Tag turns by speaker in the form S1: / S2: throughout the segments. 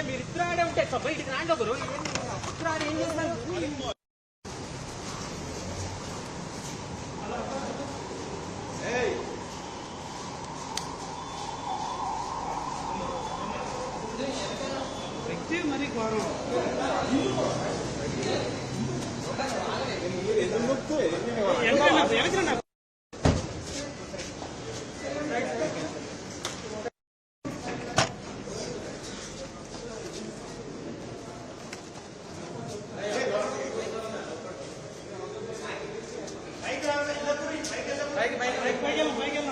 S1: మీరు ఇద్దరు ఉంటే బయటికి రాండి ఒకరు ఇద్దరు ఏం చేస్తున్నారు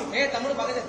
S1: మరి తమ్ముడు బాగా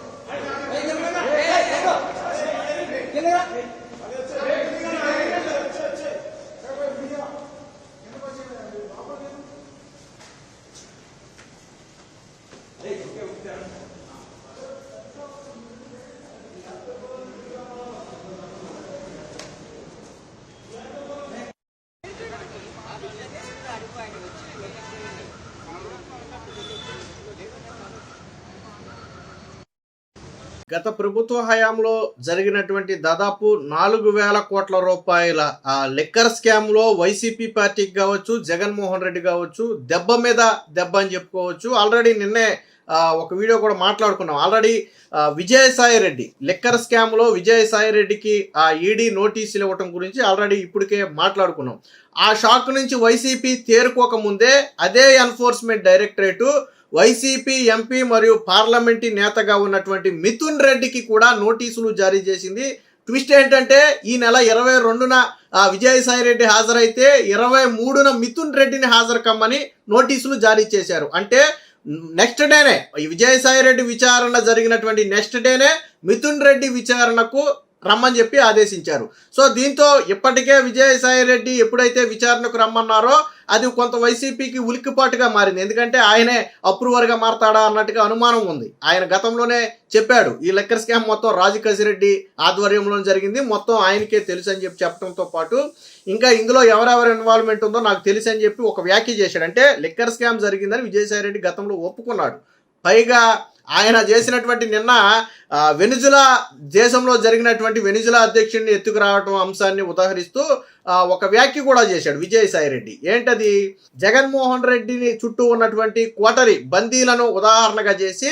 S2: గత ప్రభుత్వ హయాంలో జరిగినటువంటి దాదాపు 4,000 కోట్ల రూపాయల లిక్కర్ స్కామ్ లో వైసీపీ పార్టీకి కావచ్చు, జగన్మోహన్ రెడ్డి కావచ్చు, దెబ్బ మీద దెబ్బ అని చెప్పుకోవచ్చు. ఆల్రెడీ నిన్నే ఒక వీడియో కూడా మాట్లాడుకున్నాం. Already Vijayasai Reddy liquor scam లో విజయసాయి రెడ్డికి ఈడీ నోటీసులు ఇవ్వటం గురించి ఆల్రెడీ ఇప్పటికే మాట్లాడుకున్నాం. ఆ షాక్ నుంచి వైసీపీ తేరుకోక ముందే అదే ఎన్ఫోర్స్మెంట్ డైరెక్టరేటు వైసీపీ ఎంపీ మరియు పార్లమెంటరీ నేతగా ఉన్నటువంటి మిథున్ రెడ్డికి కూడా నోటీసులు జారీ చేసింది. ట్విస్ట్ ఏంటంటే ఈ నెల 22న విజయసాయి రెడ్డి హాజరైతే 23న మిథున్ రెడ్డిని హాజరు కమ్మని నోటీసులు జారీ చేశారు. అంటే నెక్స్ట్ డేనే విజయసాయి రెడ్డి విచారణ జరిగినటువంటి నెక్స్ట్ డేనే మిథున్ రెడ్డి విచారణకు రమ్మని చెప్పి ఆదేశించారు. సో దీంతో ఇప్పటికే విజయసాయి రెడ్డి ఎప్పుడైతే విచారణకు రమ్మన్నారో అది కొంత వైసీపీకి ఉలిక్కిపాటుగా మారింది. ఎందుకంటే ఆయనే అప్రూవర్గా మారతాడా అన్నట్టుగా అనుమానం ఉంది. ఆయన గతంలోనే చెప్పాడు ఈ లిక్కర్ స్కామ్ మొత్తం రాజకసిరెడ్డి ఆధ్వర్యంలో జరిగింది, మొత్తం ఆయనకే తెలుసు అని చెప్పి చెప్పడంతో పాటు ఇంకా ఇందులో ఎవరెవరి ఇన్వాల్వ్మెంట్ ఉందో నాకు తెలుసు అని చెప్పి ఒక వ్యాఖ్య చేశాడు. అంటే లిక్కర్ స్కామ్ జరిగిందని విజయసాయి రెడ్డి గతంలో ఒప్పుకున్నాడు. పైగా ఆయన చేసినటువంటి నిన్న వెనిజులా దేశంలో జరిగినటువంటి వెనిజులా అధ్యక్షుడిని ఎత్తుకురావటం అంశాన్ని ఉదాహరిస్తూ ఒక వ్యాఖ్య కూడా చేశాడు విజయసాయి రెడ్డి. ఏంటది? జగన్మోహన్ రెడ్డిని చుట్టూ ఉన్నటువంటి కోటరీ బందీలను ఉదాహరణగా చేసి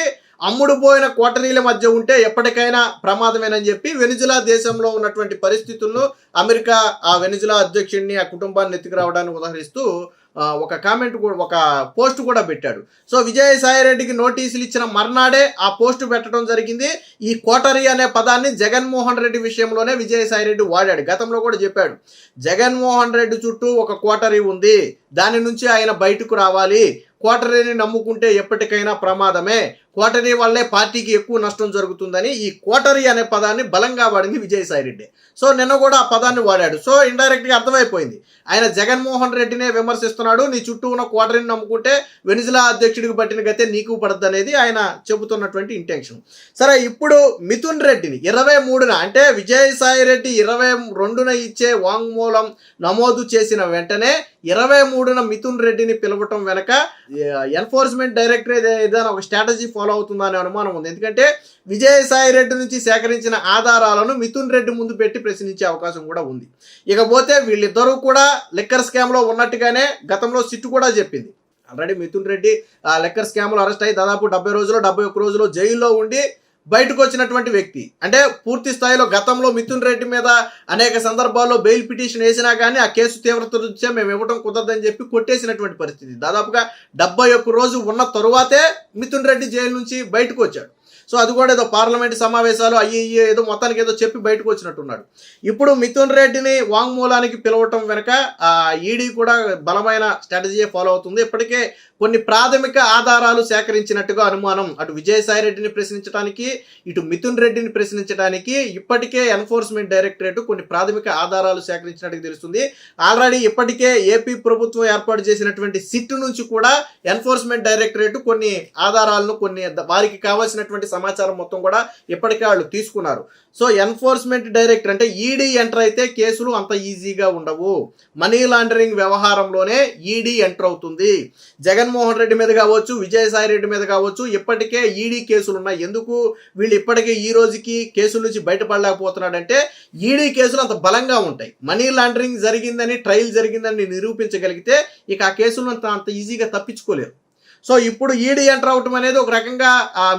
S2: అమ్ముడు పోయిన కోటరీల మధ్య ఉంటే ఎప్పటికైనా ప్రమాదమేనని చెప్పి వెనిజులా దేశంలో ఉన్నటువంటి పరిస్థితులను అమెరికా వెనిజులా అధ్యక్షుడిని ఆ కుటుంబాన్ని ఎత్తుకురావడాన్ని ఉదాహరిస్తూ ఒక కామెంట్ కూడా ఒక పోస్ట్ కూడా పెట్టాడు. సో విజయసాయి రెడ్డికి నోటీసులు ఇచ్చిన మర్నాడే ఆ పోస్ట్ పెట్టడం జరిగింది. ఈ కోటరీ అనే పదాన్ని జగన్మోహన్ రెడ్డి విషయంలోనే విజయసాయి రెడ్డి వాడాడు. గతంలో కూడా చెప్పాడు జగన్మోహన్ రెడ్డి చుట్టూ ఒక కోటరీ ఉంది, దాని నుంచి ఆయన బయటకు రావాలి, కోటరీని నమ్ముకుంటే ఎప్పటికైనా ప్రమాదమే, కోటరీ వల్లే పార్టీకి ఎక్కువ నష్టం జరుగుతుందని ఈ కోటరీ అనే పదాన్ని బలంగా వాడింది విజయసాయి రెడ్డి. సో నిన్న కూడా ఆ పదాన్ని వాడాడు. సో ఇండైరెక్ట్గా అర్థమైపోయింది ఆయన జగన్మోహన్ రెడ్డినే విమర్శిస్తున్నాడు, నీ చుట్టూ ఉన్న కోటరీని నమ్ముకుంటే వెనిజులా అధ్యక్షుడికి పట్టిన గతే నీకు పడద్దు అనేది ఆయన చెబుతున్నటువంటి ఇంటెన్షన్. సరే, ఇప్పుడు మిథున్ రెడ్డిని 23న అంటే విజయసాయి రెడ్డి 22న ఇచ్చే వాంగ్మూలం నమోదు చేసిన వెంటనే 23న మిథున్ రెడ్డిని పిలవటం వెనక ఎన్ఫోర్స్మెంట్ డైరెక్టరేట్ ఏదైనా ఒక స్ట్రాటజీ ఫాలో అవుతుందా అనే అనుమానం ఉంది. ఎందుకంటే విజయసాయి రెడ్డి నుంచి సేకరించిన ఆధారాలను మిథున్ రెడ్డి ముందు పెట్టి ప్రశ్నించే అవకాశం కూడా ఉంది. ఇకపోతే వీళ్ళిద్దరూ కూడా లిక్కర్ స్కామ్లో ఉన్నట్టుగానే గతంలో సిట్టు కూడా చెప్పింది. ఆల్రెడీ మిథున్ రెడ్డి లిక్కర్ స్కామ్లో అరెస్ట్ అయ్యి దాదాపు 70 రోజులు 71 రోజులు జైల్లో ఉండి బయటకు వచ్చినటువంటి వ్యక్తి. అంటే పూర్తి స్థాయిలో గతంలో మిథున్ రెడ్డి మీద అనేక సందర్భాల్లో బెయిల్ పిటిషన్ వేసినా కానీ ఆ కేసు తీవ్రత రుచే మేము ఇవ్వడం కుదరదని చెప్పి కొట్టేసినటువంటి పరిస్థితి. దాదాపుగా 71 రోజు ఉన్న తరువాతే మిథున్ రెడ్డి జైలు నుంచి బయటకు వచ్చాడు. సో అది కూడా ఏదో పార్లమెంట్ సమావేశాలు ఏదో మొత్తానికి ఏదో చెప్పి బయటకు వచ్చినట్టున్నాడు. ఇప్పుడు మిథున్ రెడ్డిని వాంగ్మూలానికి పిలవటం వెనక ఈడీ కూడా బలమైన స్ట్రాటజీ ఫాలో అవుతుంది. ఇప్పటికే కొన్ని ప్రాథమిక ఆధారాలు సేకరించినట్టుగా అనుమానం. అటు విజయసాయి రెడ్డిని ప్రశ్నించడానికి, ఇటు మిథున్ రెడ్డిని ప్రశ్నించడానికి ఇప్పటికే ఎన్ఫోర్స్మెంట్ డైరెక్టరేట్ కొన్ని ప్రాథమిక ఆధారాలు సేకరించినట్టుగా తెలుస్తుంది. ఆల్రెడీ ఇప్పటికే ఏపీ ప్రభుత్వం ఏర్పాటు చేసినటువంటి సిట్ నుంచి కూడా ఎన్ఫోర్స్మెంట్ డైరెక్టరేట్ కొన్ని ఆధారాలను, కొన్ని వారికి కావాల్సినటువంటి సమాచారం మొత్తం కూడా ఇప్పటికే వాళ్ళు తీసుకున్నారు. సో ఎన్ఫోర్స్మెంట్ డైరెక్టర్ అంటే ఈడీ ఎంటర్ అయితే కేసులు అంత ఈజీగా ఉండవు. మనీ లాండరింగ్ వ్యవహారంలోనే ఈడీ ఎంటర్ అవుతుంది. జగన్మోహన్ రెడ్డి మీద కావచ్చు, విజయసాయి రెడ్డి మీద కావచ్చు ఇప్పటికే ఈడీ కేసులు ఉన్నాయి. ఎందుకు వీళ్ళు ఇప్పటికే ఈ రోజుకి కేసుల నుంచి బయటపడలేకపోతున్నాడంటే ఈడీ కేసులు అంత బలంగా ఉంటాయి. మనీ లాండరింగ్ జరిగిందని, ట్రయల్ జరిగిందని నిరూపించగలిగితే ఇక ఆ కేసులు అంత ఈజీగా తప్పించుకోలేరు. సో ఇప్పుడు ఈడీ ఎంటర్ అవటం అనేది ఒక రకంగా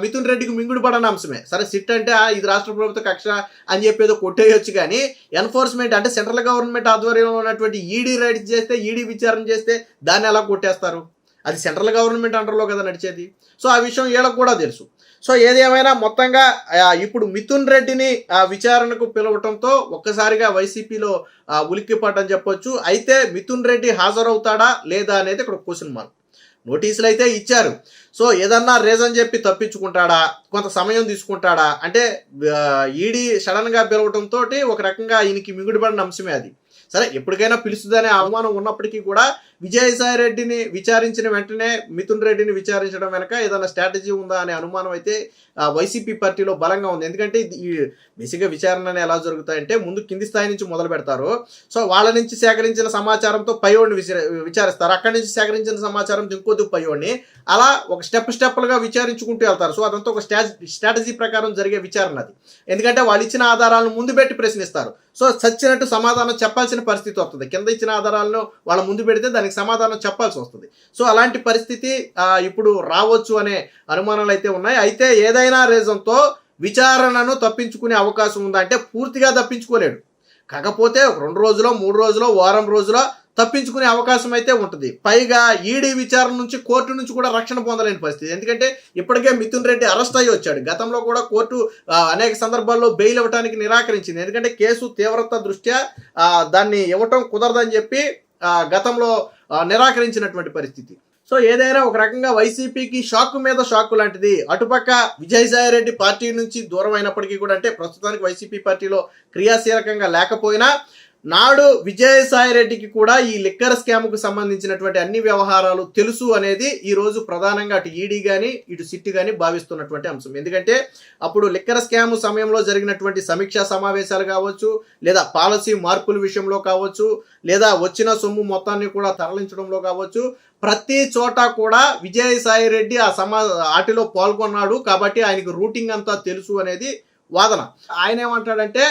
S2: మిథున్ రెడ్డికి మింగుడు పడని అంశమే. సరే సిట్ అంటే ఇది రాష్ట్ర ప్రభుత్వ కక్ష అని చెప్పేదో కొట్టేయొచ్చు, కానీ ఎన్ఫోర్స్మెంట్ అంటే సెంట్రల్ గవర్నమెంట్ ఆధ్వర్యంలో ఉన్నటువంటి ఈడీ రైడ్స్ చేస్తే, ఈడీ విచారణ చేస్తే దాన్ని ఎలా కొట్టేస్తారు? అది సెంట్రల్ గవర్నమెంట్ అండర్లో కదా నడిచేది. సో ఆ విషయం వీళ్ళకు కూడా తెలుసు. సో ఏదేమైనా మొత్తంగా ఇప్పుడు మిథున్ రెడ్డిని విచారణకు పిలవటంతో ఒక్కసారిగా వైసీపీలో ఉలిక్కిపడ్డని చెప్పొచ్చు. అయితే మిథున్ రెడ్డి హాజరవుతాడా లేదా అనేది ఇక్కడ క్వశ్చన్ మార్క్. నోటీసులు అయితే ఇచ్చారు. సో ఏదన్నా రీజన్ చెప్పి తప్పించుకుంటాడా, కొంత సమయం తీసుకుంటాడా అంటే ఈడీ సడన్గా పిలవటంతో ఒక రకంగా ఈయనకి మింగుడుపడిన అంశమే అది. సరే ఎప్పటికైనా పిలుస్తుందనే అవమానం ఉన్నప్పటికీ కూడా విజయసాయి రెడ్డిని విచారించిన వెంటనే మిథున్ రెడ్డిని విచారించడం వెనక ఏదైనా స్ట్రాటజీ ఉందా అనే అనుమానం అయితే వైసీపీ పార్టీలో బలంగా ఉంది. ఎందుకంటే ఈ బేసిక్గా విచారణలు ఎలా జరుగుతాయంటే ముందు కింది స్థాయి నుంచి మొదలు పెడతారు. సో వాళ్ళ నుంచి సేకరించిన సమాచారంతో పైవాడిని విచారిస్తారు. అక్కడి నుంచి సేకరించిన సమాచారంతో ఇంకొద్దు పైవాడిని, అలా ఒక స్టెప్లుగా విచారించుకుంటూ వెళ్తారు. సో అదంతా ఒక స్ట్రాటజీ ప్రకారం జరిగే విచారణ అది. ఎందుకంటే వాళ్ళు ఇచ్చిన ఆధారాలను ముందు పెట్టి ప్రశ్నిస్తారు. సో చచ్చినట్టు సమాధానం చెప్పాల్సిన పరిస్థితి వస్తుంది. కింద ఇచ్చిన ఆధారాలను వాళ్ళ ముందు పెడితే దానికి సమాధానం చెప్పాల్సి వస్తుంది. సో అలాంటి పరిస్థితి ఇప్పుడు రావచ్చు అనే అనుమానాలు అయితే ఉన్నాయి. అయితే ఏదైనా రీజన్తో విచారణను తప్పించుకునే అవకాశం ఉందా అంటే పూర్తిగా తప్పించుకోలేడు. కాకపోతే 2 రోజులో 3 రోజులో వారం రోజులో తప్పించుకునే అవకాశం అయితే ఉంటుంది. పైగా ఈడీ విచారణ నుంచి కోర్టు నుంచి కూడా రక్షణ పొందలేని పరిస్థితి. ఎందుకంటే ఇప్పటికే మిథున్ రెడ్డి అరెస్ట్ అయ్యి వచ్చాడు. గతంలో కూడా కోర్టు అనేక సందర్భాల్లో బెయిల్ ఇవ్వడానికి నిరాకరించింది. ఎందుకంటే కేసు తీవ్రత దృష్ట్యా దాన్ని ఇవ్వటం కుదరదని చెప్పి గతంలో నిరాకరించినటువంటి పరిస్థితి. సో ఏదైనా ఒక రకంగా వైసీపీకి షాక్ మీద షాక్ లాంటిది. అటుపక్క విజయసాయి రెడ్డి పార్టీ నుంచి దూరం అయినప్పటికీ కూడా, అంటే ప్రస్తుతానికి వైసీపీ పార్టీలో క్రియాశీలకంగా లేకపోయినా నాడు విజయసాయి రెడ్డికి కూడా ఈ లిక్కర్ స్కామ్కు సంబంధించినటువంటి అన్ని వ్యవహారాలు తెలుసు అనేది ఈరోజు ప్రధానంగా అటు ఈడీ కానీ ఇటు సిట్ కానీ భావిస్తున్నటువంటి అంశం. ఎందుకంటే అప్పుడు లిక్కర్ స్కామ్ సమయంలో జరిగినటువంటి సమీక్షా సమావేశాలు కావచ్చు, లేదా పాలసీ మార్పుల విషయంలో కావచ్చు, లేదా వచ్చిన సొమ్ము మొత్తాన్ని కూడా తరలించడంలో కావచ్చు, ప్రతి చోట కూడా విజయసాయి రెడ్డి వాటిలో పాల్గొన్నాడు కాబట్టి ఆయనకు రూటింగ్ అంతా తెలుసు అనేది వాదన. ఆయన ఏమంటాడంటే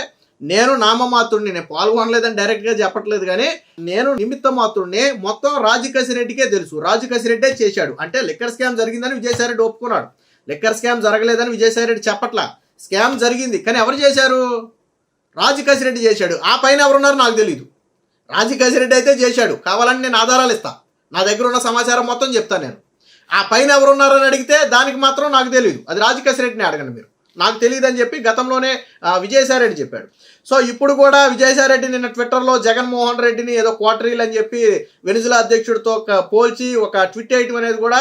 S2: నేను నామమాత్రుడిని, నేను పాల్గొనలేదని డైరెక్ట్గా చెప్పట్లేదు, కానీ నేను నిమిత్త మాత్రుడిని, మొత్తం రాజకసిరెడ్డికే తెలుసు, రాజకసిరెడ్డే చేశాడు. అంటే లిక్కర్ స్కామ్ జరిగిందని విజయసాయి రెడ్డి ఒప్పుకున్నాడు. లిక్కర్ స్కామ్ జరగలేదని విజయసాయి రెడ్డి చెప్పట్లా. స్కామ్ జరిగింది, కానీ ఎవరు చేశారు? రాజకసిరెడ్డి చేశాడు. ఆ పైన ఎవరున్నారు నాకు తెలియదు. రాజకసిరెడ్డి అయితే చేశాడు. కావాలని నేను ఆధారాలు ఇస్తా, నా దగ్గర ఉన్న సమాచారం మొత్తం చెప్తాను నేను. ఆ పైన ఎవరున్నారని అడిగితే దానికి మాత్రం నాకు తెలియదు. అది రాజకసిరెడ్డిని అడగండి మీరు, నాకు తెలియదు అని చెప్పి గతంలోనే విజయసాయి రెడ్డి చెప్పాడు. సో ఇప్పుడు కూడా విజయసాయి రెడ్డి నిన్న ట్విట్టర్లో జగన్మోహన్ రెడ్డిని ఏదో క్వార్టరీలు అని చెప్పి వెనిజులా అధ్యక్షుడితో పోల్చి ఒక ట్వీట్ వేయటం అనేది కూడా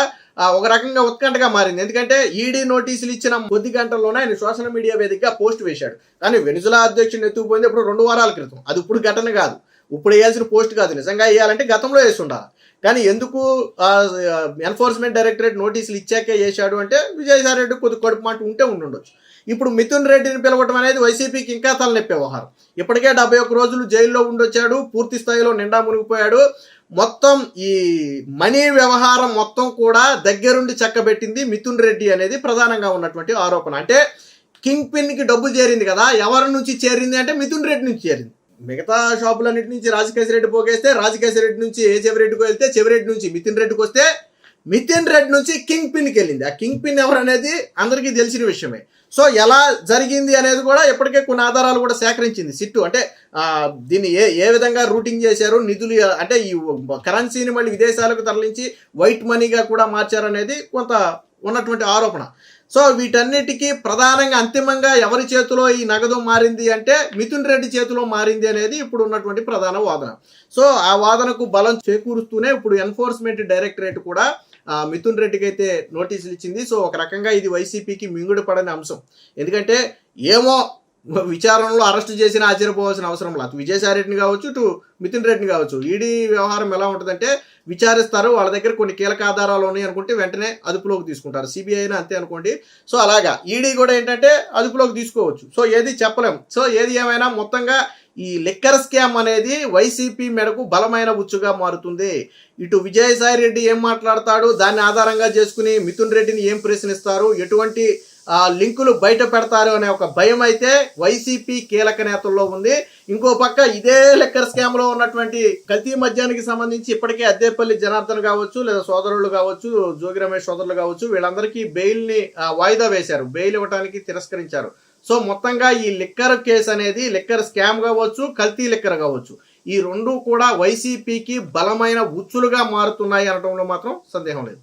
S2: ఒక రకంగా ఉత్కంఠగా మారింది. ఎందుకంటే ఈడీ నోటీసులు ఇచ్చిన కొద్ది గంటల్లోనే ఆయన సోషల్ మీడియా వేదికగా పోస్ట్ వేశాడు. కానీ వెనిజులా అధ్యక్షుడిని ఎత్తుకుపోయింది ఇప్పుడు 2 వారాల క్రితం. అది ఇప్పుడు ఘటన కాదు, ఇప్పుడు వేయాల్సిన పోస్ట్ కాదు. నిజంగా వేయాలంటే గతంలో వేసి ఉండాలి. కానీ ఎందుకు ఎన్ఫోర్స్మెంట్ డైరెక్టరేట్ నోటీసులు ఇచ్చాకే చేశాడు అంటే విజయసాయి రెడ్డి కొద్ది కడుపు మాట ఉంటే ఉండొచ్చు. ఇప్పుడు మిథున్ రెడ్డిని పిలవటం అనేది వైసీపీకి ఇంకా తలనొప్పి వ్యవహారం. ఇప్పటికే 71 రోజులు జైల్లో ఉండొచ్చాడు, పూర్తి స్థాయిలో నిండా మునిగిపోయాడు. మొత్తం ఈ మనీ వ్యవహారం మొత్తం కూడా దగ్గరుండి చక్కబెట్టింది మిథున్ రెడ్డి అనేది ప్రధానంగా ఉన్నటువంటి ఆరోపణ. అంటే కింగ్ పిన్కి డబ్బు చేరింది కదా, ఎవరి నుంచి చేరింది అంటే మిథున్ రెడ్డి నుంచి చేరింది. మిగతా షాపులన్నింటి నుంచి రాజకేశ్వరెడ్డి పోగేస్తే, రాజకేశ్వరెడ్డి నుంచి చెవిరెడ్డికి వెళ్తే, చెవిరెడ్డి నుంచి మిథున్ రెడ్డికి వస్తే, మిథున్ రెడ్డి నుంచి కింగ్ పిన్కి వెళ్ళింది. ఆ కింగ్ పిన్ ఎవరు అనేది అందరికీ తెలిసిన విషయమే. సో ఎలా జరిగింది అనేది కూడా ఇప్పటికే కొన్ని ఆధారాలు కూడా సేకరించింది సిట్టు. అంటే దీన్ని ఏ విధంగా రూటింగ్ చేశారు, నిధులు అంటే ఈ కరెన్సీని మళ్ళీ విదేశాలకు తరలించి వైట్ మనీగా కూడా మార్చారనేది కొంత ఉన్నటువంటి ఆరోపణ. సో వీటన్నిటికీ ప్రధానంగా అంతిమంగా ఎవరి చేతిలో ఈ నగదు మారింది అంటే మిథున్ రెడ్డి చేతిలో మారింది అనేది ఇప్పుడు ఉన్నటువంటి ప్రధాన వాదన. సో ఆ వాదనకు బలం చేకూరుస్తూనే ఇప్పుడు ఎన్ఫోర్స్మెంట్ డైరెక్టరేట్ కూడా మిథున్ రెడ్డికి అయితే నోటీసులు ఇచ్చింది. సో ఒక రకంగా ఇది వైసీపీకి మింగుడు పడని అంశం. ఎందుకంటే ఏమో విచారణలో అరెస్ట్ చేసిన ఆశ్చర్యపోవాల్సిన అవసరం లేదు. విజయసాయి రెడ్డిని కావచ్చు, ఇటు మిథున్ రెడ్డిని కావచ్చు. ఈడీ వ్యవహారం ఎలా ఉంటుందంటే విచారిస్తారు, వాళ్ళ దగ్గర కొన్ని కీలక ఆధారాలు ఉన్నాయి అనుకుంటే వెంటనే అదుపులోకి తీసుకుంటారు. సిబిఐ అయినా అంతే అనుకోండి. సో అలాగా ఈడీ కూడా ఏంటంటే అదుపులోకి తీసుకోవచ్చు. సో ఏది చెప్పలేం. సో ఏది ఏమైనా మొత్తంగా ఈ లిక్కర్ స్కామ్ అనేది వైసీపీ మేడకు బలమైన ఉచ్చుగా మారుతుంది. ఇటు విజయసాయి రెడ్డి ఏం మాట్లాడతాడు, దాన్ని ఆధారంగా చేసుకుని మిథున్ రెడ్డిని ఏం ప్రశ్నిస్తారు, ఎటువంటి లింకులు బయట పెడతారు అనే ఒక భయం అయితే వైసీపీ కీలక నేతల్లో ఉంది. ఇంకో పక్క ఇదే లిక్కర్ స్కామ్ లో ఉన్నటువంటి కల్తీ మద్యానికి సంబంధించి ఇప్పటికే అద్దేపల్లి జనార్దన్ కావచ్చు, లేదా సోదరులు కావచ్చు, జోగి రమేష్ సోదరులు కావచ్చు, వీళ్ళందరికీ బెయిల్ ని వాయిదా వేశారు. బెయిల్ ఇవ్వడానికి తిరస్కరించారు. సో మొత్తంగా ఈ లిక్కర్ కేసు అనేది లిక్కర్ స్కామ్ కావచ్చు, కల్తీ లిక్కర్ కావచ్చు, ఈ రెండు కూడా వైసీపీకి బలమైన ఉచ్చులుగా మారుతున్నాయి అనడంలో మాత్రం సందేహం లేదు.